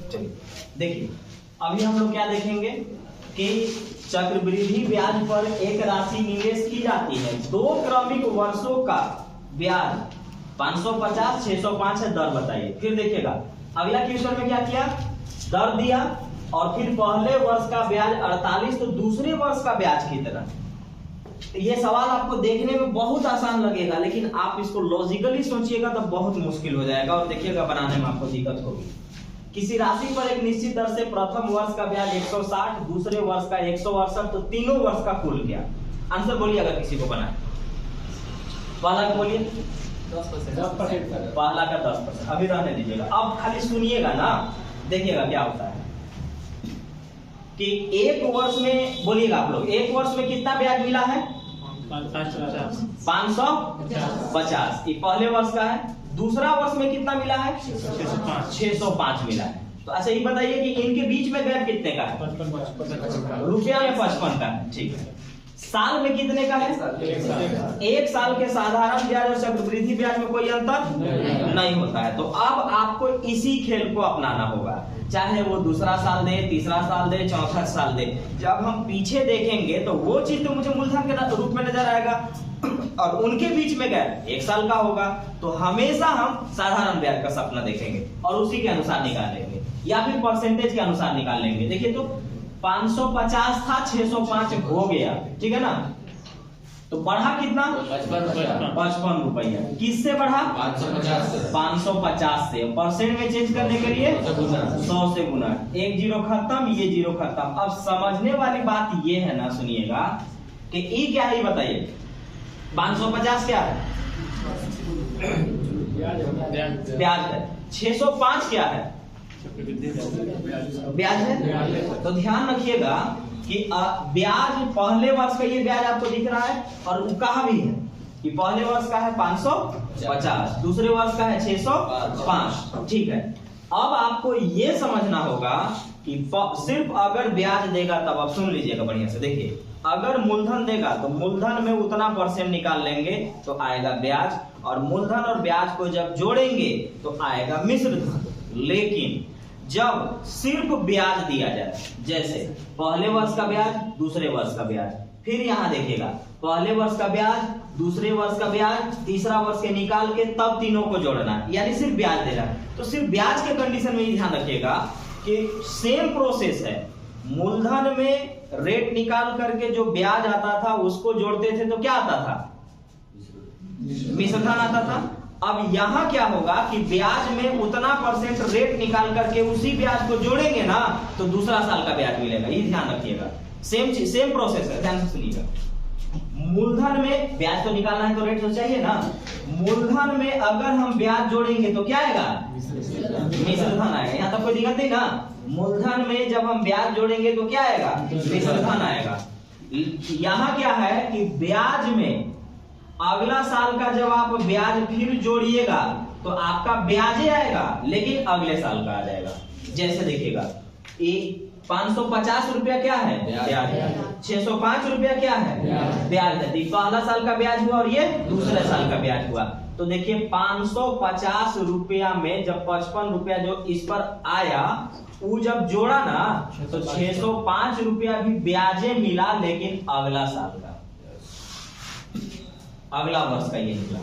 चलिए देखिए, अभी हम लोग क्या देखेंगे कि चक्रवृद्धि ब्याज पर एक राशि निवेश की जाती है, 2 क्रमिक वर्षों का ब्याज 550, 605 है, दर बताइए। फिर देखिएगा अगला क्वेश्चन में क्या किया, दर दिया और फिर पहले वर्ष का ब्याज 48 तो दूसरे वर्ष का ब्याज कितना। ये सवाल आपको देखने में बहुत आसान लगेगा, लेकिन आप इसको लॉजिकली सोचिएगा तो बहुत मुश्किल हो जाएगा और देखिएगा बनाने में आपको दिक्कत होगी। किसी राशि पर एक निश्चित दर से प्रथम वर्ष का ब्याज 160, दूसरे वर्ष का 168 तो तीनों वर्ष का कुल क्या। आंसर बोलिए अगर किसी को बनाए। पहला बोलिए 10%, पहला का 10%। अभी रहने दीजिएगा, अब खाली सुनिएगा ना, देखिएगा क्या होता है कि एक वर्ष में, बोलिएगा आप लोग, एक वर्ष में कितना ब्याज मिला है 550। ये पहले वर्ष का है। दूसरा वर्ष में कितना मिला है 605 मिला है। तो अच्छा ये बताइए कि इनके बीच में गैप कितने का है, रुपया में 55 का है, ठीक है। साल में कितने का है, एक साल के साधारण ब्याज और चक्रवृद्धि ब्याज में कोई अंतर नहीं होता है। तो अब आपको इसी खेल को अपनाना होगा, चाहे वो दूसरा साल दे, तीसरा साल दे, चौथा साल दे। जब हम पीछे देखेंगे तो वो चीज तो मुझे मूलधन के रूप में नजर आएगा और उनके बीच में गैप एक साल का होगा, तो हमेशा हम साधारण ब्याज का सपना देखेंगे और उसी के अनुसार निकाल लेंगे या फिर परसेंटेज के अनुसार निकाल लेंगे। देखिए तो 550 था, 605 हो गया, ठीक है ना। तो बढ़ा कितना 55 रुपया। किससे बढ़ा 550 से। परसेंट में चेंज करने के लिए 100 से गुना, एक जीरो खत्म, ये जीरो खत्म। अब समझने वाली बात ये है ना, सुनिएगा कि ई क्या है बताइए। 550 क्या है, ब्याज है। 605 क्या है, ब्याज है। तो ध्यान रखिएगा कि ब्याज पहले वर्ष का ये ब्याज आपको दिख रहा है और कहा भी है कि पहले वर्ष का है 550, दूसरे वर्ष का है 605, ठीक है। अब आपको ये समझना होगा कि सिर्फ अगर ब्याज देगा तब, आप सुन लीजिएगा बढ़िया से, देखिए अगर मूलधन देगा तो मूलधन में उतना परसेंट निकाल लेंगे तो आएगा ब्याज, और मूलधन और ब्याज को जब जोड़ेंगे तो आएगा मिश्र धन। लेकिन जब सिर्फ ब्याज दिया जाए, जैसे पहले वर्ष का ब्याज, दूसरे वर्ष का ब्याज, फिर यहाँ देखिएगा पहले वर्ष का ब्याज, दूसरे वर्ष का ब्याज, तीसरा वर्ष के निकाल के तब तीनों को जोड़ना है, यानी सिर्फ ब्याज देना है। तो सिर्फ ब्याज के कंडीशन में ही ध्यान रखिएगा कि सेम प्रोसेस है। मूलधन में रेट निकाल करके जो ब्याज आता था उसको जोड़ते थे तो क्या आता था, मिश्र धन आता था। अब यहाँ क्या होगा कि ब्याज में उतना परसेंट रेट निकाल करके उसी ब्याज को जोड़ेंगे ना तो दूसरा साल का ब्याज मिलेगा। ये ध्यान रखिएगा, सेम चीज, सेम प्रोसेस है, ध्यान से सुनिएगा। मूलधन में ब्याज तो निकालना है तो रेट तो चाहिए ना। मूलधन में अगर हम ब्याज जोड़ेंगे तो क्या आएगा, मिश्र धन आएगा। यहाँ तक कोई दिक्कत नहीं ना। मूलधन में जब हम ब्याज जोड़ेंगे तो क्या आएगा, मिश्र धन आएगा। यहाँ क्या है कि ब्याज में अगला साल का जब आप ब्याज फिर जोड़िएगा तो आपका ब्याज आएगा लेकिन अगले साल का आ जाएगा। जैसे देखिएगा 550 रुपया क्या है, ब्याज है। 605 रुपया क्या है, ब्याज है। पहला साल का ब्याज हुआ और ये दूसरे साल का ब्याज हुआ। तो देखिए 550 रुपया में जब 55 रुपया जो इस पर आया वो जब जोड़ा ना तो 605 रुपया भी ब्याजे मिला, लेकिन अगला साल का, अगला वर्ष का ये निकला,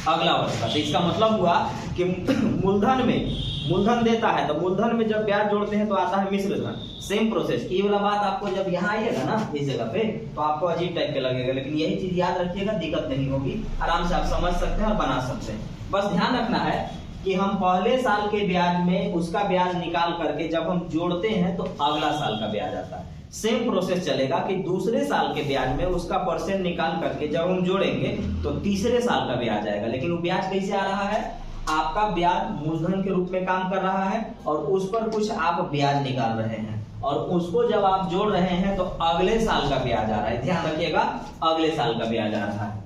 अगला वर्ष का। तो इसका मतलब हुआ कि मूलधन में, मूलधन देता है तो मूलधन में जब ब्याज जोड़ते हैं तो आता है मिश्र धन। Same process. ये वाला बात आपको जब यहाँ आइएगा ना इस जगह पे तो आपको अजीब टाइप के लगेगा, लेकिन यही चीज याद रखिएगा, दिक्कत नहीं होगी, आराम से आप समझ सकते हैं और बना सकते हैं। बस ध्यान रखना है कि हम पहले साल के ब्याज में उसका ब्याज निकाल करके जब हम जोड़ते हैं तो अगला साल का ब्याज आता है। सेम प्रोसेस चलेगा कि दूसरे साल के ब्याज में उसका परसेंट निकाल करके जब हम जोड़ेंगे तो तीसरे साल का ब्याज आएगा। लेकिन वो ब्याज कैसे आ रहा है, आपका ब्याज मूलधन के रूप में काम कर रहा है और उस पर कुछ आप ब्याज निकाल रहे हैं और उसको जब आप जोड़ रहे हैं तो अगले साल का ब्याज आ रहा है। ध्यान रखिएगा, अगले साल का ब्याज आ रहा है।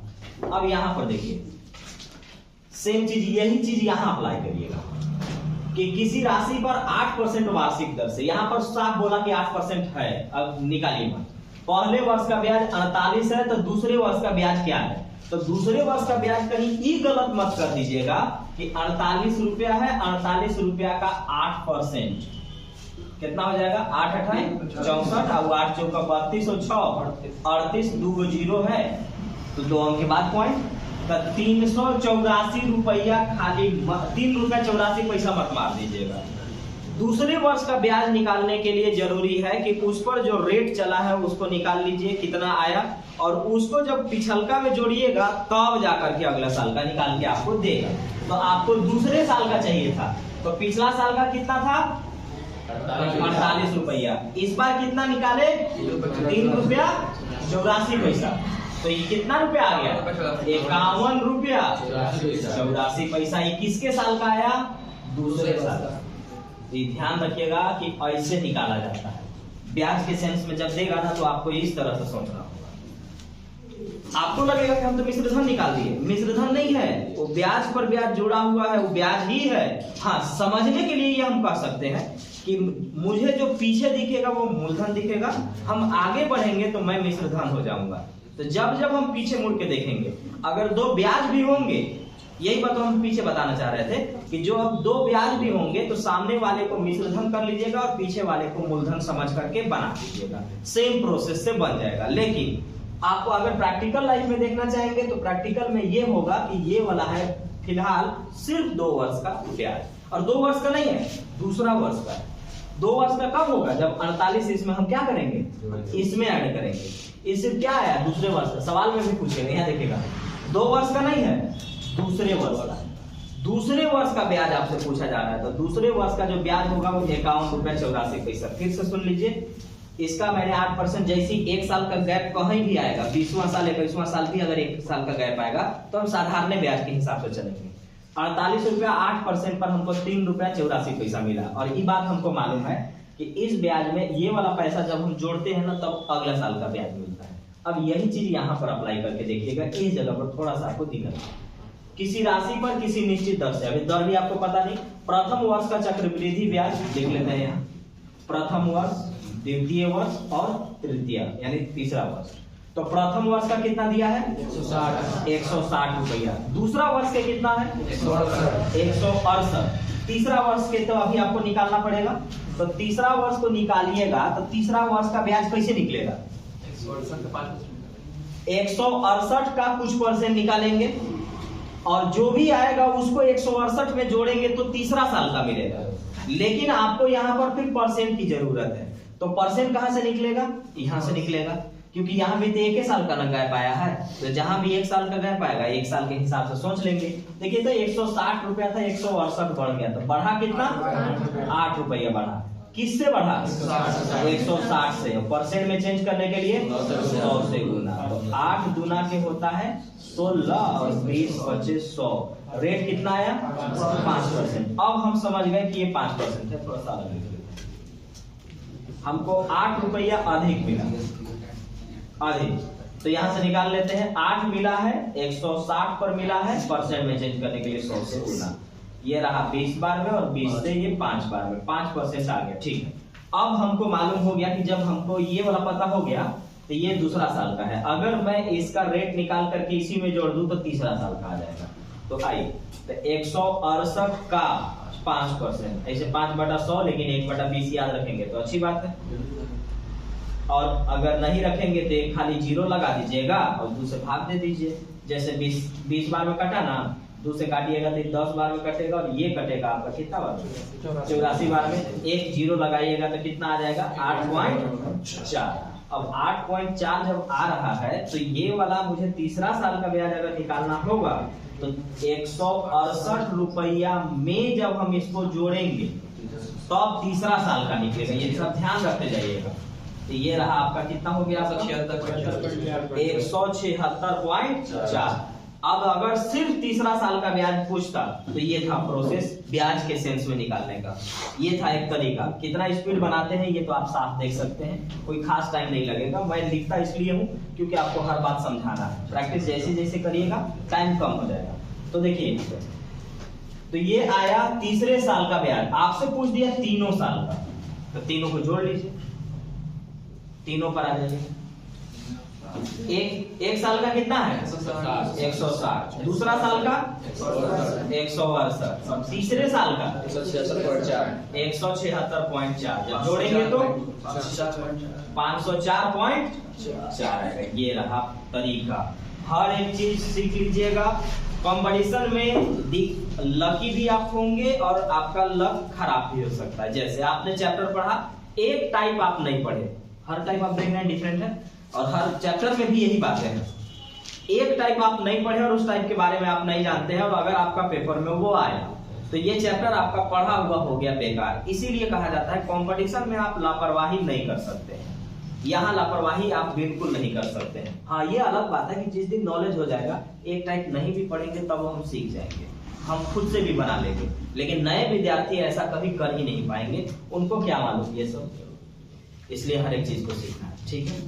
अब यहाँ पर देखिए सेम चीज, यही चीज यहाँ अप्लाई करिएगा कि किसी राशि पर 8% वार्षिक दर से, यहाँ पर साफ बोला कि 8% है, अब निकालिए मत। पहले वर्ष का ब्याज 48 है तो दूसरे वर्ष का ब्याज क्या है, तो दूसरे वर्ष का ब्याज कहीं ई गलत मत कर दीजिएगा कि 48 रुपया है, 48 रुपया का 8% कितना हो जाएगा? 8 अठाई 64 और 8 चौका 32 और 6 38, 2 जीरो है तो 2 अंक के बाद पॉइंट, तो 384 रुपया खाली 3 रुपया 84 पैसा मत मार दीजिएगा। दूसरे वर्ष का ब्याज निकालने के लिए जरूरी है कि उस पर जो रेट चला है उसको निकाल लीजिए कितना आया, और उसको जब पिछलका में जोड़िएगा तब जाकर के अगला साल का निकाल के आपको देगा। तो आपको दूसरे साल का चाहिए था, तो पिछला साल का कितना था? 48 रुपया। इस बार कितना निकाले? 3 रुपया 84 पैसा। तो ये कितना रुपया आ गया? 51 रुपया 84 पैसा। ये किसके साल का आया? दूसरे साल का। ध्यान रखिएगा कि ऐसे निकाला जाता है ब्याज के सेंस में। जब देगा ना तो आपको इस तरह से सोचना होगा। आपको लगेगा कि हम तो मिश्रधन निकाल दिए, मिश्रधन नहीं है, वो ब्याज पर ब्याज जुड़ा हुआ है, वो ब्याज ही है। हाँ, समझने के लिए ये हम कह सकते हैं कि मुझे जो पीछे दिखेगा वो मूलधन दिखेगा, हम आगे बढ़ेंगे तो मैं मिश्रधन हो जाऊंगा। तो जब जब हम पीछे मुड़ के देखेंगे अगर 2 ब्याज भी होंगे, यही बात हम पीछे बताना चाह रहे थे कि जो अब 2 ब्याज भी होंगे तो सामने वाले को मिश्रधन कर लीजिएगा और पीछे वाले को मूलधन समझ करके बना दीजिएगा, सेम प्रोसेस से बन जाएगा। लेकिन आपको अगर प्रैक्टिकल लाइफ में देखना चाहेंगे तो प्रैक्टिकल में ये होगा कि ये वाला है फिलहाल सिर्फ 2 वर्ष का ब्याज, और 2 वर्ष का नहीं है, दूसरा वर्ष का। 2 वर्ष का कब होगा? जब 48 इसमें हम क्या करेंगे? इसमें ऐड करेंगे। इससे क्या आया? दूसरे वर्ष का। सवाल में भी पूछेगा, यहाँ देखिएगा 2 वर्ष का नहीं है, दूसरे वर्ष का। दूसरे वर्ष का ब्याज आपसे पूछा जा रहा है, तो दूसरे वर्ष का जो ब्याज होगा वो 51 रुपया 84 पैसा। फिर से सुन लीजिए, इसका मैंने 8% जैसी 1 साल का गैप कहीं भी आएगा, 20वां साल 21वां साल भी अगर 1 साल का गैप आएगा तो हम साधारण ब्याज के हिसाब से चलेंगे। 48 रुपया 8% पर हमको 3 रुपया 84 पैसा मिला, और ये बात हमको मालूम है कि इस ब्याज में ये वाला पैसा जब हम जोड़ते हैं ना तब अगला साल का ब्याज मिलता है। अब यही चीज यहाँ पर अप्लाई करके देखिएगा, इस जगह पर थोड़ा सा आपको दिक्कत है। किसी राशि पर किसी निश्चित दर से, अभी दर भी आपको पता नहीं, प्रथम वर्ष का चक्रवृद्धि ब्याज लिख लेते हैं यहाँ, प्रथम वर्ष, द्वितीय वर्ष और तृतीय यानी तीसरा वर्ष। तो प्रथम वर्ष का कितना दिया है? 160 रुपया। दूसरा वर्ष के कितना है? 168। तीसरा वर्ष के तो अभी आपको निकालना पड़ेगा, तो तीसरा वर्ष को निकालिएगा तो तीसरा वर्ष का ब्याज कैसे निकलेगा? 168 का कुछ परसेंट निकालेंगे और जो भी आएगा उसको 168 में जोड़ेंगे तो तीसरा साल का मिलेगा। लेकिन आपको यहाँ पर फिर परसेंट की जरूरत है, तो परसेंट कहां से निकलेगा? यहाँ से निकलेगा, क्योंकि यहाँ भी तो 1 साल का गैप आया है, तो जहां भी 1 साल का गैप आएगा 1 साल के हिसाब से सोच लेंगे। देखिए तो 160 रुपया था, 168 बढ़ गया, तो बढ़ा कितना? 8 रुपया बढ़ा। किससे बढ़ा? 160 से। परसेंट में चेंज करने के लिए 100 से गुना, तो 8 दूना के होता है 16 और 20 25 100। रेट कितना आया? 5%। अब हम समझ गए कि ये 5% है, थोड़ा सा अलग हमको 8 रुपया अधिक मिला, अधिक, तो यहां से निकाल लेते हैं। 8 मिला है, 160 पर मिला है, परसेंट में चेंज करने के लिए 100 से गुना। ये रहा 20 बार में और 20 से ये 5 बार में, 5% आ गया। ठीक है, अब हमको मालूम हो गया कि जब हमको ये वाला पता हो गया तो ये दूसरा साल का है। अगर मैं इसका रेट निकाल करके इसी में जोड़ दूं तो तीसरा साल का आ जाएगा। तो आइए, तो 168 का 5%, ऐसे 5/100, लेकिन 1/20 याद रखेंगे तो अच्छी बात है। और अगर नहीं रखेंगे तो खाली 0 लगा दीजिएगा और 2 से भाग दे दीजिए। जैसे 20 बार में कटा ना, 2 से काटिएगा तो 10 बार में कटेगा, और ये कटेगा आपका कितना बार? 84 बार में। 1 0 लगाइएगा तो कितना आ जाएगा? 8.4। अब 8.4 जब आ रहा है तो ये वाला मुझे तीसरा साल का ब्याज अगर निकालना होगा तो 168 रुपया में जब हम इसको जोड़ेंगे तब तीसरा साल का निकलेगा। ये सब ध्यान रखते जाइएगा। तो ये रहा आपका कितना हो गया? 176.4। अब अगर सिर्फ तीसरा साल का ब्याज पूछता तो ये था प्रोसेस ब्याज के सेंस में निकालने का। ये था एक तरीका। कितना स्पीड बनाते हैं ये तो आप साफ देख सकते हैं, कोई खास टाइम नहीं लगेगा। मैं लिखता इसलिए हूँ क्योंकि आपको हर बात समझाना है। प्रैक्टिस जैसे जैसे करिएगा टाइम कम हो जाएगा। तो देखिए, तो ये आया तीसरे साल का ब्याज। आपसे पूछ दिया तीनों साल का, तो तीनों को जोड़ लीजिए, तीनों पर आ जाइए। एक साल का कितना है 160, दूसरा साल का 162 और तीसरे साल का 176.4। जब जोड़ेंगे तो 504.4। ये रहा तरीका। हर एक चीज सीख लीजिएगा। कंपटीशन में लकी भी आप होंगे और आपका लक खराब भी हो सकता है। जैसे आपने चैप्टर पढ़ा, एक टाइप आप नहीं पढ़े, हर टाइप आप देखना डिफरेंट है और हर चैप्टर में भी यही बातें हैं। एक टाइप आप नहीं पढ़े और उस टाइप के बारे में आप नहीं जानते हैं और अगर आपका पेपर में वो आया तो ये चैप्टर आपका पढ़ा हुआ हो गया बेकार। इसीलिए कहा जाता है कंपटीशन में आप लापरवाही नहीं कर सकते हैं। यहाँ लापरवाही आप बिल्कुल नहीं कर सकते हैं। हाँ, ये अलग बात है कि जिस दिन नॉलेज हो जाएगा, एक टाइप नहीं भी पढ़ेंगे तब हम सीख जाएंगे, हम खुद से भी बना लेंगे। लेकिन नए विद्यार्थी ऐसा कभी कर ही नहीं पाएंगे, उनको क्या मालूम ये सब। इसलिए हर एक चीज को सीखना है। ठीक है।